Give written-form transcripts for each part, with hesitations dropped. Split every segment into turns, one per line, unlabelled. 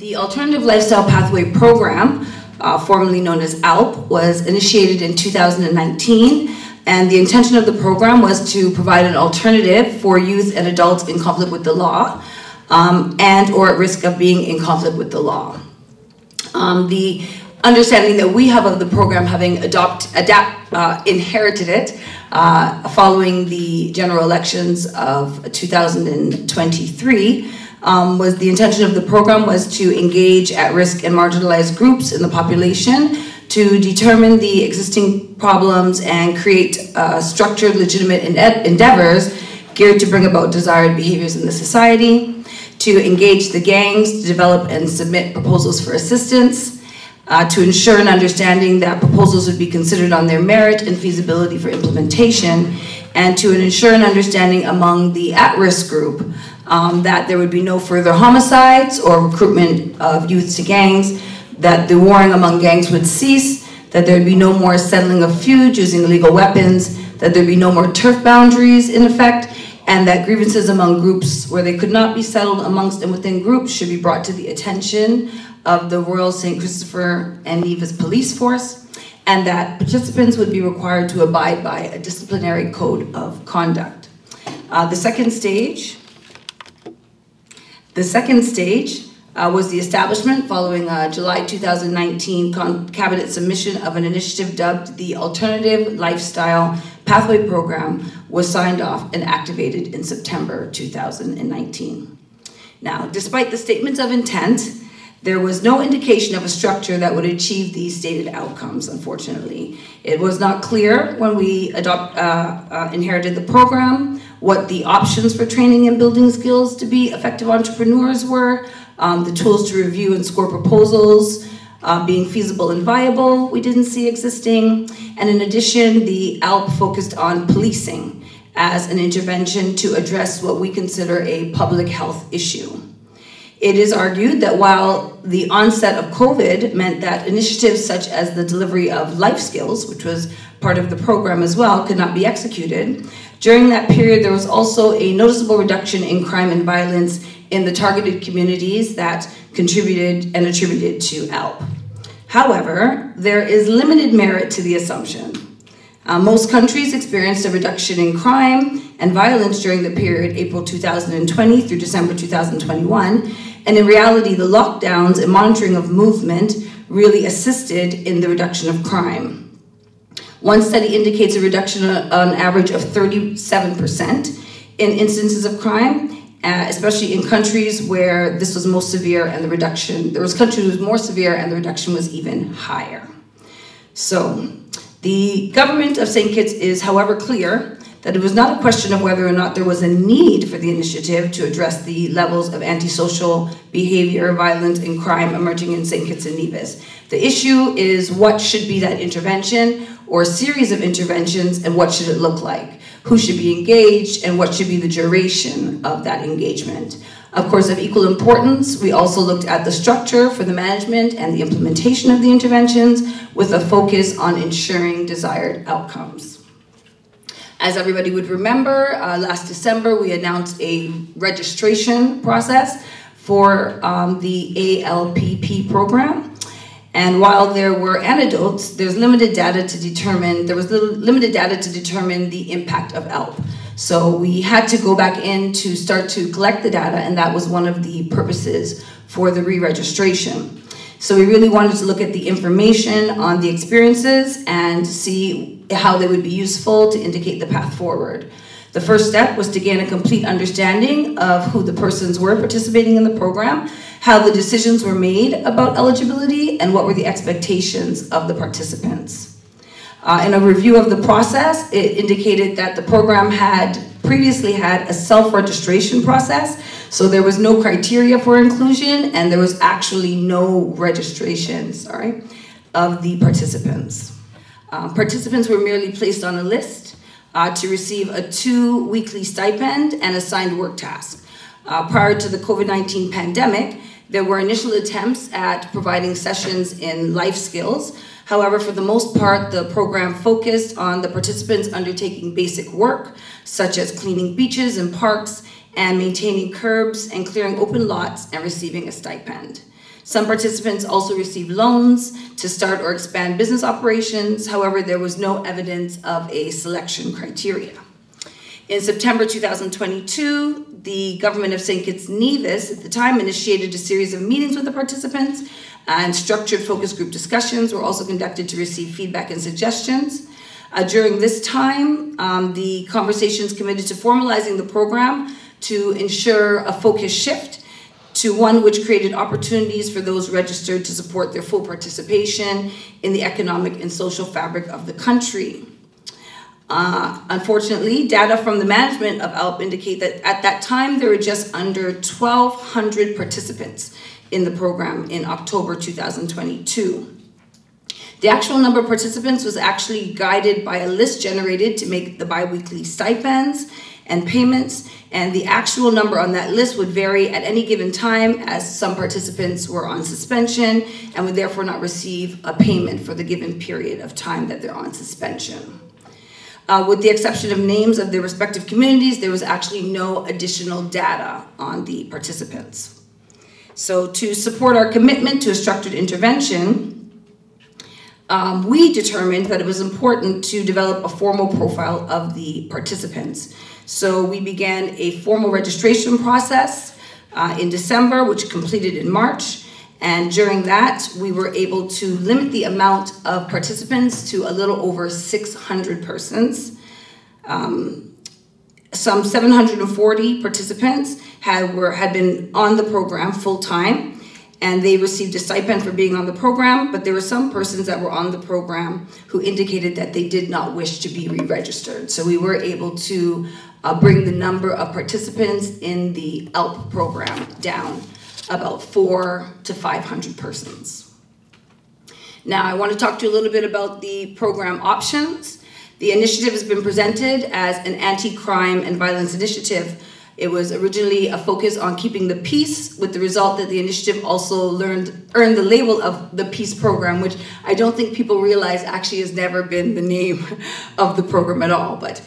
The Alternative Lifestyle Pathway Program, formerly known as ALP, was initiated in 2019, and the intention of the program was to provide an alternative for youth and adults in conflict with the law and or at risk of being in conflict with the law. The understanding that we have of the program, having inherited it following the general elections of 2023, was the intention of the program was to engage at-risk and marginalized groups in the population to determine the existing problems and create structured, legitimate endeavors geared to bring about desired behaviors in the society, to engage the gangs, to develop and submit proposals for assistance, to ensure an understanding that proposals would be considered on their merit and feasibility for implementation, and to ensure an understanding among the at-risk group that there would be no further homicides or recruitment of youth to gangs, that the warring among gangs would cease, that there would be no more settling of feuds using illegal weapons, that there would be no more turf boundaries in effect, and that grievances among groups where they could not be settled amongst and within groups should be brought to the attention of the Royal St. Christopher and Nevis Police Force, and that participants would be required to abide by a disciplinary code of conduct. The second stage was the establishment following July 2019 cabinet submission of an initiative dubbed the Alternative Lifestyle Pathway Program, was signed off and activated in September 2019. Now, despite the statements of intent, there was no indication of a structure that would achieve these stated outcomes, unfortunately. It was not clear when we inherited the program what the options for training and building skills to be effective entrepreneurs were, the tools to review and score proposals, being feasible and viable, we didn't see existing. And in addition, the ALP focused on policing as an intervention to address what we consider a public health issue. It is argued that while the onset of COVID meant that initiatives such as the delivery of life skills, which was part of the program as well, could not be executed, during that period there was also a noticeable reduction in crime and violence in the targeted communities that contributed and attributed to ALP. However, there is limited merit to the assumption. Most countries experienced a reduction in crime and violence during the period April 2020 through December 2021, and in reality, the lockdowns and monitoring of movement really assisted in the reduction of crime. One study indicates a reduction on average of 37% in instances of crime, especially in countries where this was most severe and the reduction, there was countries that was more severe and the reduction was even higher. So, the government of St. Kitts is, however, clear that it was not a question of whether or not there was a need for the initiative to address the levels of antisocial behavior, violence, and crime emerging in St. Kitts and Nevis. The issue is what should be that intervention or series of interventions, and what should it look like? Who should be engaged, and what should be the duration of that engagement? Of course, of equal importance, we also looked at the structure for the management and the implementation of the interventions with a focus on ensuring desired outcomes. As everybody would remember, last December we announced a registration process for the ALPP program. And while there were anecdotes, there was limited data to determine the impact of ALP. So we had to go back in to start to collect the data, and that was one of the purposes for the re-registration. So we really wanted to look at the information on the experiences and see how they would be useful to indicate the path forward. The first step was to gain a complete understanding of who the persons were participating in the program, how the decisions were made about eligibility, and what were the expectations of the participants. In a review of the process, it indicated that the program had previously had a self-registration process, so there was no criteria for inclusion, and there was actually no registration, of the participants. Participants were merely placed on a list to receive a 2 weekly stipend and assigned work tasks. Prior to the COVID-19 pandemic, there were initial attempts at providing sessions in life skills. However, for the most part, the program focused on the participants undertaking basic work, such as cleaning beaches and parks, and maintaining curbs and clearing open lots and receiving a stipend. Some participants also received loans to start or expand business operations. However, there was no evidence of a selection criteria. In September 2022, the government of St. Kitts Nevis at the time initiated a series of meetings with the participants, and structured focus group discussions were also conducted to receive feedback and suggestions. During this time, the conversations committed to formalizing the program to ensure a focus shift to one which created opportunities for those registered to support their full participation in the economic and social fabric of the country. Unfortunately, data from the management of ALP indicate that at that time there were just under 1,200 participants in the program in October 2022. The actual number of participants was actually guided by a list generated to make the biweekly stipends and payments, and the actual number on that list would vary at any given time, as some participants were on suspension and would therefore not receive a payment for the given period of time that they're on suspension. With the exception of names of their respective communities, there was actually no additional data on the participants. So to support our commitment to a structured intervention, we determined that it was important to develop a formal profile of the participants. So we began a formal registration process in December, which completed in March. And during that, we were able to limit the amount of participants to a little over 600 persons. Some 740 participants had been on the program full-time, and they received a stipend for being on the program, but there were some persons that were on the program who indicated that they did not wish to be re-registered. So we were able to bring the number of participants in the ALP program down about 400 to 500 persons. Now, I want to talk to you a little bit about the program options. The initiative has been presented as an anti-crime and violence initiative. It was originally a focus on keeping the peace, with the result that the initiative also earned the label of the Peace Program, which I don't think people realize actually has never been the name of the program at all. But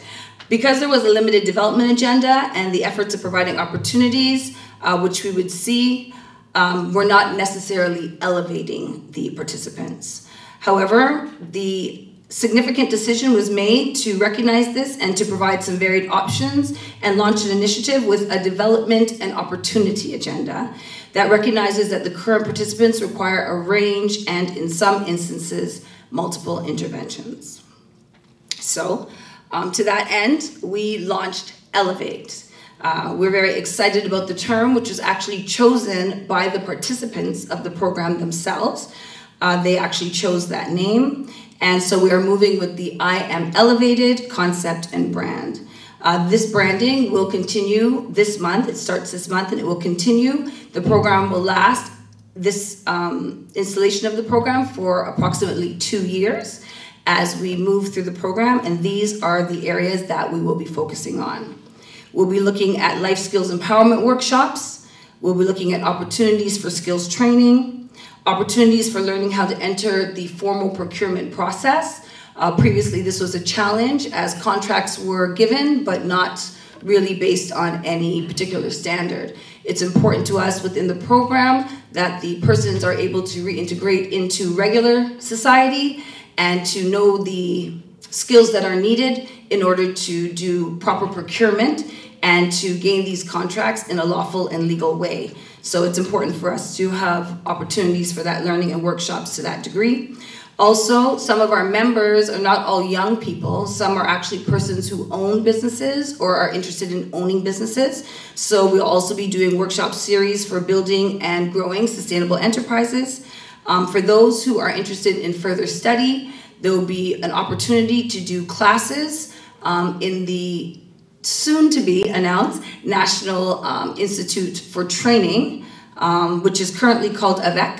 because there was a limited development agenda and the efforts of providing opportunities, which we would see, were not necessarily elevating the participants. However, the significant decision was made to recognize this and to provide some varied options and launch an initiative with a development and opportunity agenda that recognizes that the current participants require a range and, in some instances, multiple interventions. So, to that end, we launched Elevate. We're very excited about the term, which was actually chosen by the participants of the program themselves. They actually chose that name. And so we are moving with the I Am Elevated concept and brand. This branding will continue this month. It starts this month and it will continue. The program will last, this installation of the program, for approximately 2 years as we move through the program. And these are the areas that we will be focusing on. We'll be looking at life skills empowerment workshops. We'll be looking at opportunities for skills training, opportunities for learning how to enter the formal procurement process. Previously, this was a challenge as contracts were given, but not really based on any particular standard. It's important to us within the program that the persons are able to reintegrate into regular society and to know the skills that are needed in order to do proper procurement and to gain these contracts in a lawful and legal way. So it's important for us to have opportunities for that learning and workshops to that degree. Also, some of our members are not all young people. Some are actually persons who own businesses or are interested in owning businesses. So we'll also be doing workshop series for building and growing sustainable enterprises. For those who are interested in further study, there will be an opportunity to do classes in the soon-to-be announced National Institute for Training, which is currently called AVEC.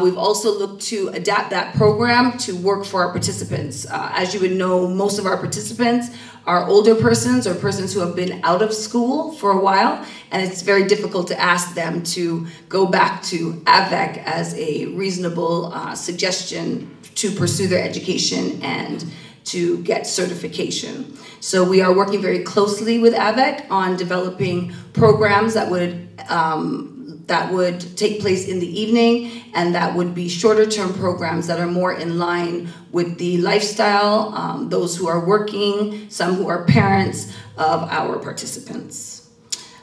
We've also looked to adapt that program to work for our participants. As you would know, most of our participants are older persons or persons who have been out of school for a while, and it's very difficult to ask them to go back to AVEC as a reasonable suggestion to pursue their education and to get certification. So we are working very closely with AVEC on developing programs that would that would take place in the evening, and that would be shorter term programs that are more in line with the lifestyle, those who are working, some who are parents of our participants.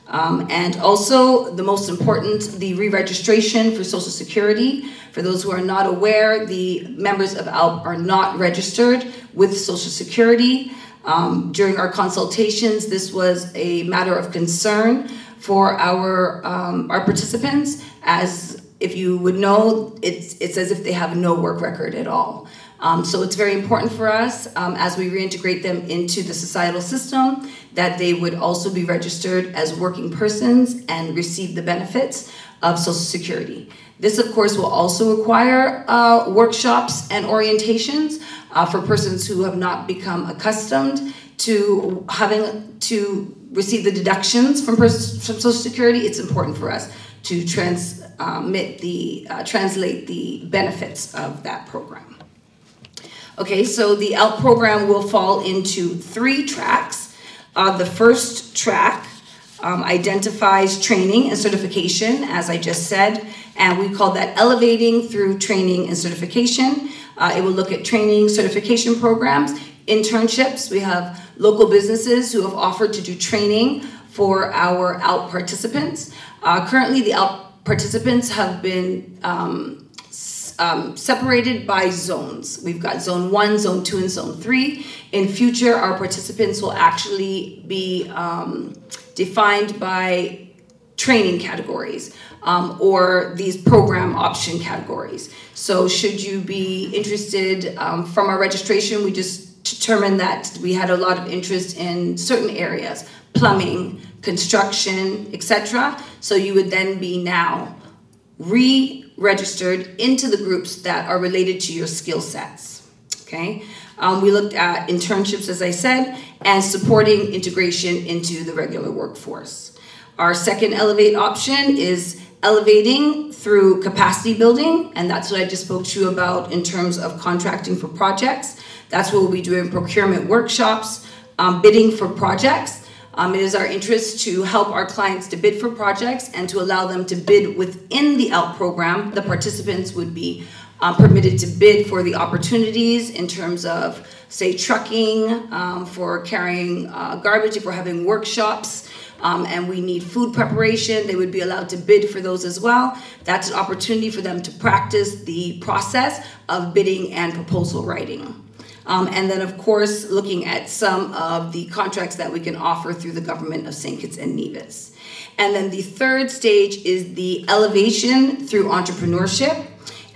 And also, the most important, the re-registration for Social Security. For those who are not aware, the members of ALP are not registered with Social Security. During our consultations, this was a matter of concern for our participants, as if you would know, it's as if they have no work record at all. So it's very important for us as we reintegrate them into the societal system that they would also be registered as working persons and receive the benefits of Social Security. This, of course, will also require workshops and orientations for persons who have not become accustomed to having to receive the deductions from Social Security. It's important for us to translate the benefits of that program. Okay, so the ALP program will fall into 3 tracks. The first track identifies training and certification, as I just said, and we call that Elevating Through Training and Certification. It will look at training certification programs, internships. We have local businesses who have offered to do training for our ALP participants. Currently, the ALP participants have been separated by zones. We've got Zone 1, Zone 2, and Zone 3. In future, our participants will actually be defined by training categories or these program option categories. So should you be interested, from our registration, we just determined that we had a lot of interest in certain areas, plumbing, construction, etc. So you would then be now re-registered into the groups that are related to your skill sets, okay? We looked at internships, as I said, and supporting integration into the regular workforce. Our second Elevate option is elevating through capacity building, and that's what I just spoke to you about in terms of contracting for projects. That's what we'll be doing procurement workshops, bidding for projects. It is our interest to help our clients to bid for projects and to allow them to bid within the ALP program. The participants would be permitted to bid for the opportunities in terms of, say, trucking, for carrying garbage, if we're having workshops, and we need food preparation, they would be allowed to bid for those as well. That's an opportunity for them to practice the process of bidding and proposal writing. And then, of course, looking at some of the contracts that we can offer through the government of St. Kitts and Nevis. And then the third stage is the elevation through entrepreneurship,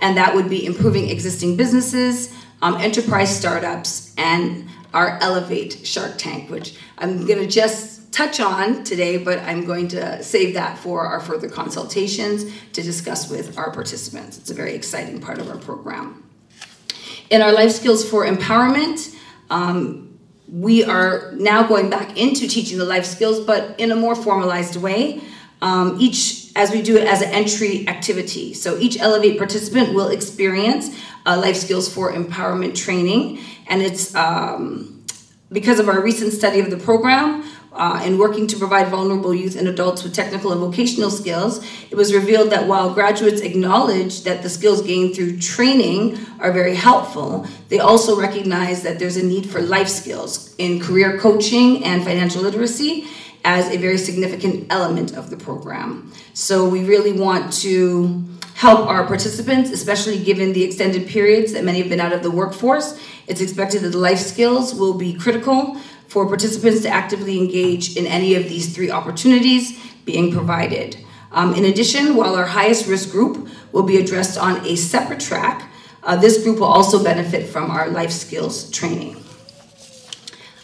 and that would be improving existing businesses, enterprise startups, and our Elevate Shark Tank, which I'm going to just touch on today, but I'm going to save that for our further consultations to discuss with our participants. It's a very exciting part of our program. In our Life Skills for Empowerment, we are now going back into teaching the life skills, but in a more formalized way, as we do it as an entry activity. So each Elevate participant will experience Life Skills for Empowerment training, and it's because of our recent study of the program, in working to provide vulnerable youth and adults with technical and vocational skills, it was revealed that while graduates acknowledge that the skills gained through training are very helpful, they also recognize that there's a need for life skills in career coaching and financial literacy as a very significant element of the program. So we really want to help our participants, especially given the extended periods that many have been out of the workforce. It's expected that the life skills will be critical for participants to actively engage in any of these 3 opportunities being provided. In addition, while our highest risk group will be addressed on a separate track, this group will also benefit from our life skills training.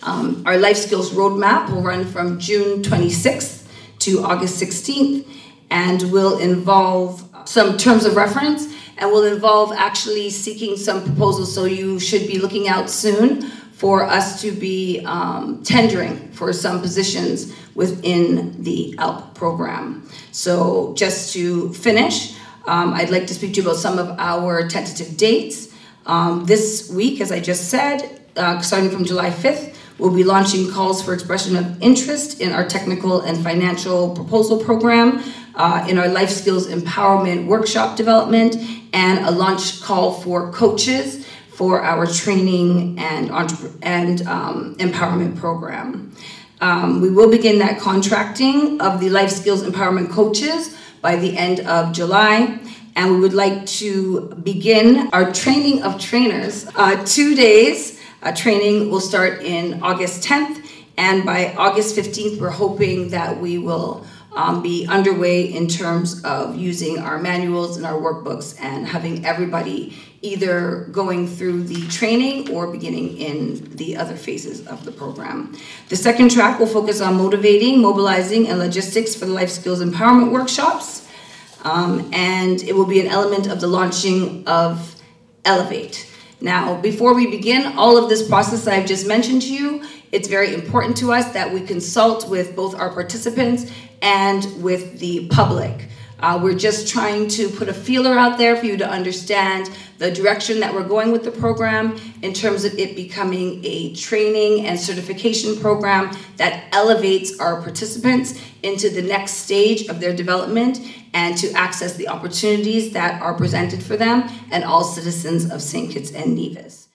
Our life skills roadmap will run from June 26th to August 16th and will involve some terms of reference and will involve actually seeking some proposals. So you should be looking out soon for us to be tendering for some positions within the ALP program. So just to finish, I'd like to speak to you about some of our tentative dates. This week, as I just said, starting from July 5th, We'll be launching calls for expression of interest in our technical and financial proposal program, in our life skills empowerment workshop development, and a launch call for coaches for our training and empowerment program. We will begin that contracting of the life skills empowerment coaches by the end of July. And we would like to begin our training of trainers. 2 days training will start in August 10th, and by August 15th, we're hoping that we will be underway in terms of using our manuals and our workbooks and having everybody either going through the training or beginning in the other phases of the program. The second track will focus on motivating, mobilizing, and logistics for the life skills empowerment workshops. And it will be an element of the launching of Elevate. Now, before we begin all of this process I've just mentioned to you, it's very important to us that we consult with both our participants and with the public. We're just trying to put a feeler out there for you to understand the direction that we're going with the program in terms of it becoming a training and certification program that elevates our participants into the next stage of their development and to access the opportunities that are presented for them and all citizens of St. Kitts and Nevis.